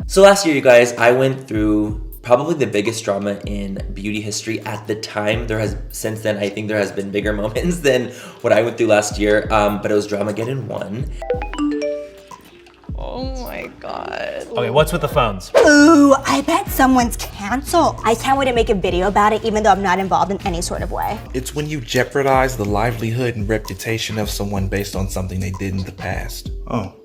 So last year, you guys, I went through probably the biggest drama in beauty history at the time. Since then, I think there has been bigger moments than what I went through last year, but it was Dramageddon 1. Oh my god. Okay, what's with the phones? Ooh, I bet someone's canceled. I can't wait to make a video about it even though I'm not involved in any sort of way. It's when you jeopardize the livelihood and reputation of someone based on something they did in the past. Oh,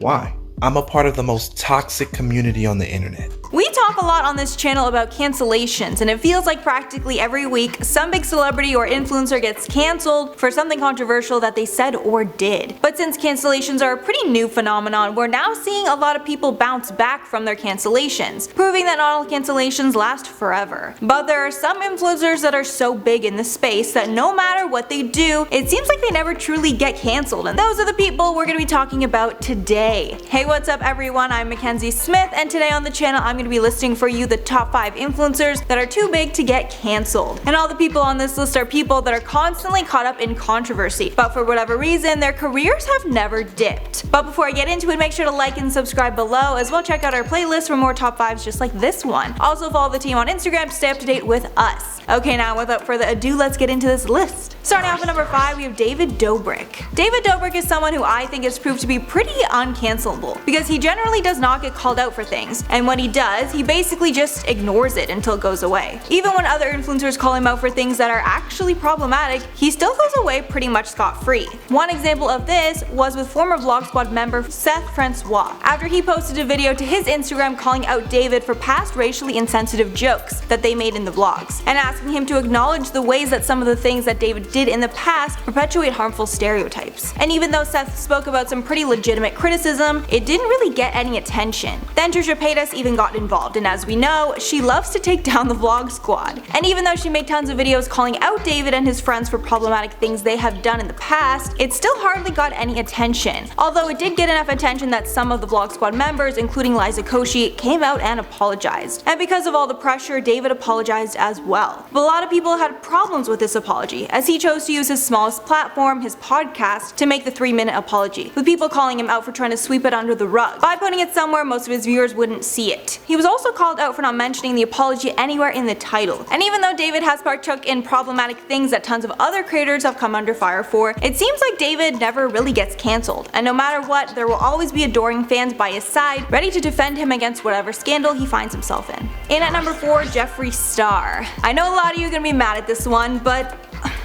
why? I'm a part of the most toxic community on the internet. We talk a lot on this channel about cancellations, and it feels like practically every week some big celebrity or influencer gets cancelled for something controversial that they said or did. But since cancellations are a pretty new phenomenon, we're now seeing a lot of people bounce back from their cancellations, proving that not all cancellations last forever. But there are some influencers that are so big in the space that no matter what they do, it seems like they never truly get cancelled, and those are the people we're going to be talking about today. Hey, what's up everyone, I'm Mackenzie Smith, and today on the channel I'm going to be listing for you the top 5 influencers that are too big to get cancelled. And all the people on this list are people that are constantly caught up in controversy, but for whatever reason their careers have never dipped. But before I get into it, make sure to like and subscribe below, as well check out our playlist for more top 5s just like this one. Also follow the team on Instagram to stay up to date with us. Okay, now without further ado, let's get into this list. Starting off at number 5, we have David Dobrik. David Dobrik is someone who I think has proved to be pretty uncancelable, because he generally does not get called out for things, and when he does, he basically just ignores it until it goes away. Even when other influencers call him out for things that are actually problematic, he still goes away pretty much scot-free. One example of this was with former Vlog Squad member Seth Francois, after he posted a video to his Instagram calling out David for past racially insensitive jokes that they made in the vlogs, and asking him to acknowledge the ways that some of the things that David did in the past perpetuate harmful stereotypes. And even though Seth spoke about some pretty legitimate criticism, it didn't really get any attention. Then Trisha Paytas even got involved, and as we know, she loves to take down the Vlog Squad. And even though she made tons of videos calling out David and his friends for problematic things they have done in the past, it still hardly got any attention. Although it did get enough attention that some of the Vlog Squad members, including Liza Koshy, came out and apologized. And because of all the pressure, David apologized as well. But a lot of people had problems with this apology, as he chose to use his smallest platform, his podcast, to make the 3-minute apology, with people calling him out for trying to sweep it under the rug by putting it somewhere most of his viewers wouldn't see it. He was also called out for not mentioning the apology anywhere in the title. And even though David has partook in problematic things that tons of other creators have come under fire for, it seems like David never really gets cancelled, and no matter what, there will always be adoring fans by his side, ready to defend him against whatever scandal he finds himself in. In at number 4, Jeffree Starr. I know a lot of you are gonna be mad at this one, but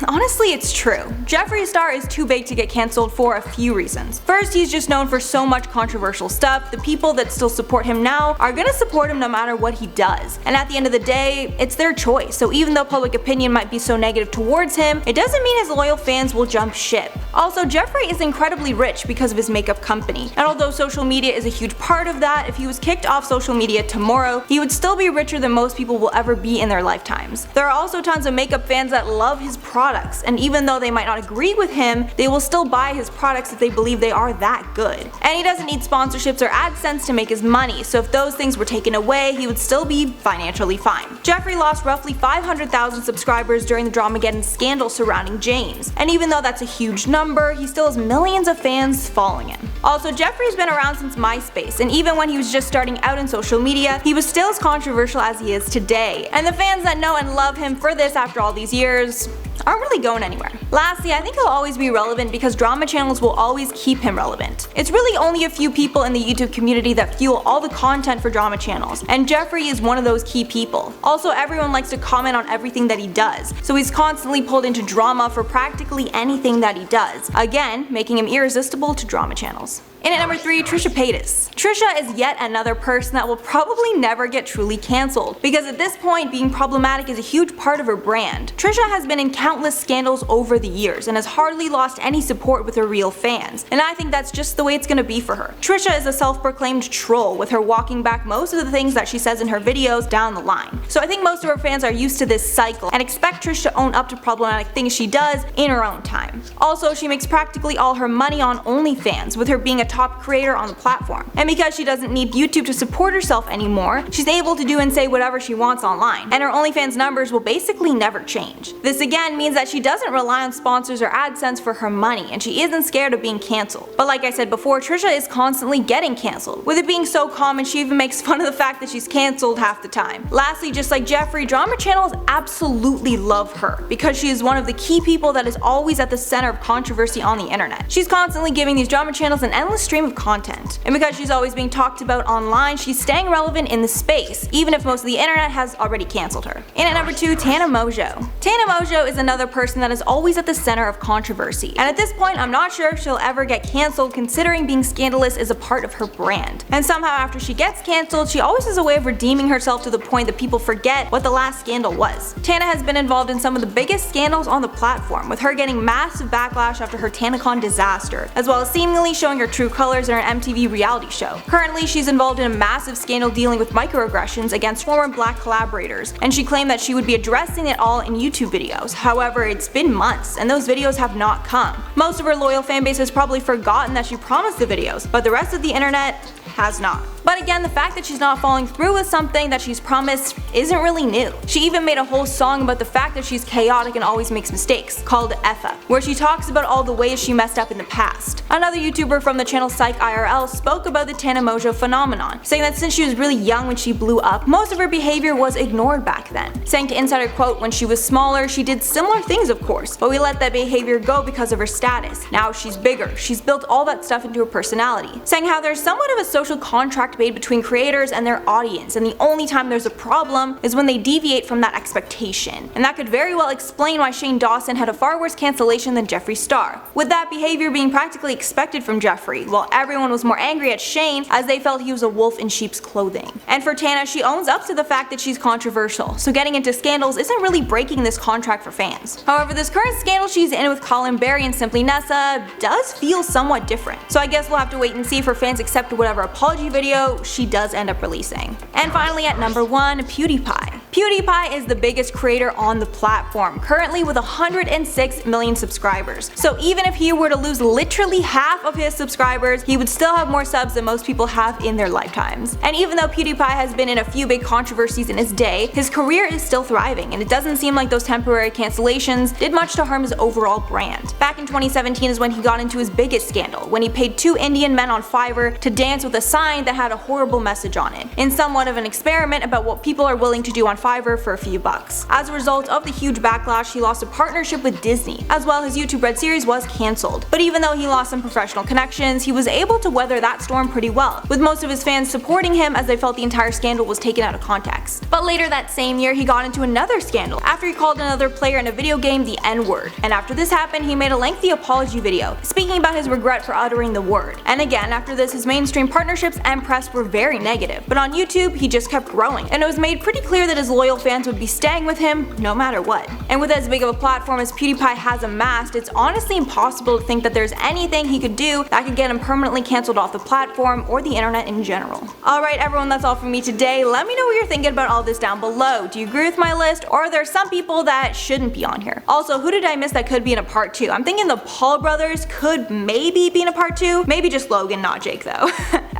honestly, it's true. Jeffree Starr is too big to get cancelled for a few reasons. First, he's just known for so much controversial stuff. The people that still support him now are gonna support him no matter what he does. And at the end of the day, it's their choice. So even though public opinion might be so negative towards him, it doesn't mean his loyal fans will jump ship. Also, Jeffree is incredibly rich because of his makeup company. And although social media is a huge part of that, if he was kicked off social media tomorrow, he would still be richer than most people will ever be in their lifetimes. There are also tons of makeup fans that love his products, and even though they might not agree with him, they will still buy his products if they believe they are that good. And he doesn't need sponsorships or AdSense to make his money, so if those things were taken away, he would still be financially fine. Jeffree lost roughly 500,000 subscribers during the Dramageddon scandal surrounding James, and even though that's a huge number, he still has millions of fans following him. Also, Jeffree's been around since MySpace, and even when he was just starting out in social media, he was still as controversial as he is today. And the fans that know and love him for this after all these years aren't really going anywhere. Lastly, I think he'll always be relevant because drama channels will always keep him relevant. It's really only a few people in the YouTube community that fuel all the content for drama channels, and Jeffree is one of those key people. Also, everyone likes to comment on everything that he does, so he's constantly pulled into drama for practically anything that he does, again, making him irresistible to drama channels. In at number 3, Trisha Paytas. Trisha is yet another person that will probably never get truly cancelled, because at this point, being problematic is a huge part of her brand. Trisha has been in countless scandals over the years and has hardly lost any support with her real fans, and I think that's just the way it's gonna be for her. Trisha is a self-proclaimed troll, with her walking back most of the things that she says in her videos down the line. So I think most of her fans are used to this cycle and expect Trish to own up to problematic things she does in her own time. Also, she makes practically all her money on OnlyFans, with her being a top creator on the platform. And because she doesn't need YouTube to support herself anymore, she's able to do and say whatever she wants online, and her OnlyFans numbers will basically never change. This again means that she doesn't rely on sponsors or AdSense for her money, and she isn't scared of being cancelled. But like I said before, Trisha is constantly getting cancelled. With it being so common, she even makes fun of the fact that she's cancelled half the time. Lastly, just like Jeffree, drama channels absolutely love her because she is one of the key people that is always at the center of controversy on the internet. She's constantly giving these drama channels an endless stream of content, and because she's always being talked about online, she's staying relevant in the space, even if most of the internet has already cancelled her. In at number 2, Tana Mojo. Tana Mojo is another person that is always at the center of controversy, and at this point I'm not sure if she'll ever get cancelled, considering being scandalous is a part of her brand. And somehow after she gets cancelled, she always has a way of redeeming herself to the point that people forget what the last scandal was. Tana has been involved in some of the biggest scandals on the platform, with her getting massive backlash after her TanaCon disaster, as well as seemingly showing her true colors in her MTV reality show. Currently, she's involved in a massive scandal dealing with microaggressions against former black collaborators, and she claimed that she would be addressing it all in YouTube videos. However, it's been months, and those videos have not come. Most of her loyal fanbase has probably forgotten that she promised the videos, but the rest of the internet has not. But again, the fact that she's not following through with something that she's promised isn't really new. She even made a whole song about the fact that she's chaotic and always makes mistakes, called F Up, where she talks about all the ways she messed up in the past. Another YouTuber from the channel Psych IRL spoke about the Tana Mojo phenomenon, saying that since she was really young when she blew up, most of her behavior was ignored back then. Saying to Insider, quote, "When she was smaller, she did similar things of course, but we let that behavior go because of her status. Now she's bigger, she's built all that stuff into her personality." Saying how there's somewhat of a social contract made between creators and their audience, and the only time there's a problem is when they deviate from that expectation. And that could very well explain why Shane Dawson had a far worse cancellation than Jeffree Starr, with that behavior being practically expected from Jeffree, while everyone was more angry at Shane as they felt he was a wolf in sheep's clothing. And for Tana, she owns up to the fact that she's controversial, so getting into scandals isn't really breaking this contract for fans. However, this current scandal she's in with Colin Berry and Simply Nessa does feel somewhat different, so I guess we'll have to wait and see if her fans accept whatever apology video she does end up releasing. And finally at number 1, PewDiePie. PewDiePie is the biggest creator on the platform, currently with 106 million subscribers. So even if he were to lose literally half of his subscribers, he would still have more subs than most people have in their lifetimes. And even though PewDiePie has been in a few big controversies in his day, his career is still thriving, and it doesn't seem like those temporary cancellations did much to harm his overall brand. Back in 2017 is when he got into his biggest scandal, when he paid 2 Indian men on Fiverr to dance with a sign that had a horrible message on it, in somewhat of an experiment about what people are willing to do on Fiverr for a few bucks. As a result of the huge backlash, he lost a partnership with Disney. As well, his YouTube Red series was cancelled. But even though he lost some professional connections, he was able to weather that storm pretty well, with most of his fans supporting him as they felt the entire scandal was taken out of context. But later that same year, he got into another scandal after he called another player in a video game the N-word. And after this happened, he made a lengthy apology video, speaking about his regret for uttering the word. And again, after this, his mainstream partnerships and press were very negative. But on YouTube, he just kept growing, and it was made pretty clear that his loyal fans would be staying with him no matter what. And with as big of a platform as PewDiePie has amassed, it's honestly impossible to think that there's anything he could do that could get him permanently cancelled off the platform or the internet in general. Alright everyone, that's all from me today. Let me know what you're thinking about all this down below. Do you agree with my list, or are there some people that shouldn't be on here? Also, who did I miss that could be in a part 2? I'm thinking the Paul brothers could maybe be in a part 2. Maybe just Logan, not Jake though.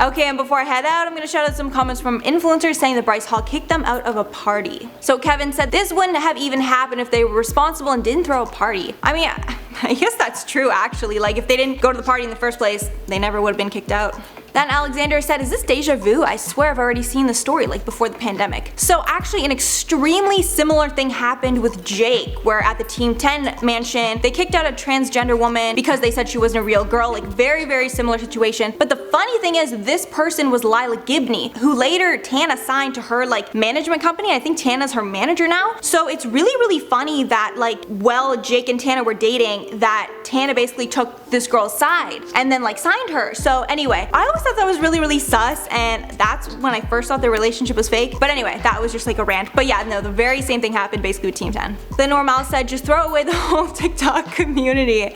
Okay, and before I head out, I'm gonna shout out some comments from influencers saying that Bryce Hall kicked them out of a party. So Kevin said this wouldn't have even happened if they were responsible and didn't throw a party. I mean, I guess that's true actually. Like, if they didn't go to the party in the first place, they never would have been kicked out. Then Alexander said, "Is this deja vu? I swear I've already seen the story, like before the pandemic." So actually an extremely similar thing happened with Jake, where at the Team 10 mansion, they kicked out a transgender woman because they said she wasn't a real girl, like very similar situation. But the funny thing is, this person was Lila Gibney, who later Tana signed to her like management company. I think Tana's her manager now. So it's really funny that like, while Jake and Tana were dating, that Tana basically took this girl's side and then like signed her. So anyway, I always thought that was really sus, and that's when I first thought their relationship was fake. But anyway, that was just like a rant. But yeah, no, the very same thing happened basically with Team 10. Then Normal said, "Just throw away the whole TikTok community."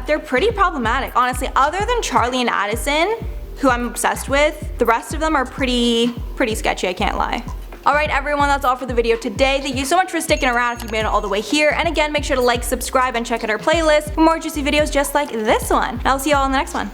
They're pretty problematic, honestly. Other than Charlie and Addison, who I'm obsessed with, the rest of them are pretty sketchy, I can't lie. Alright everyone, that's all for the video today. Thank you so much for sticking around if you made it all the way here. And again, make sure to like, subscribe, and check out our playlist for more juicy videos just like this one. And I'll see you all in the next one.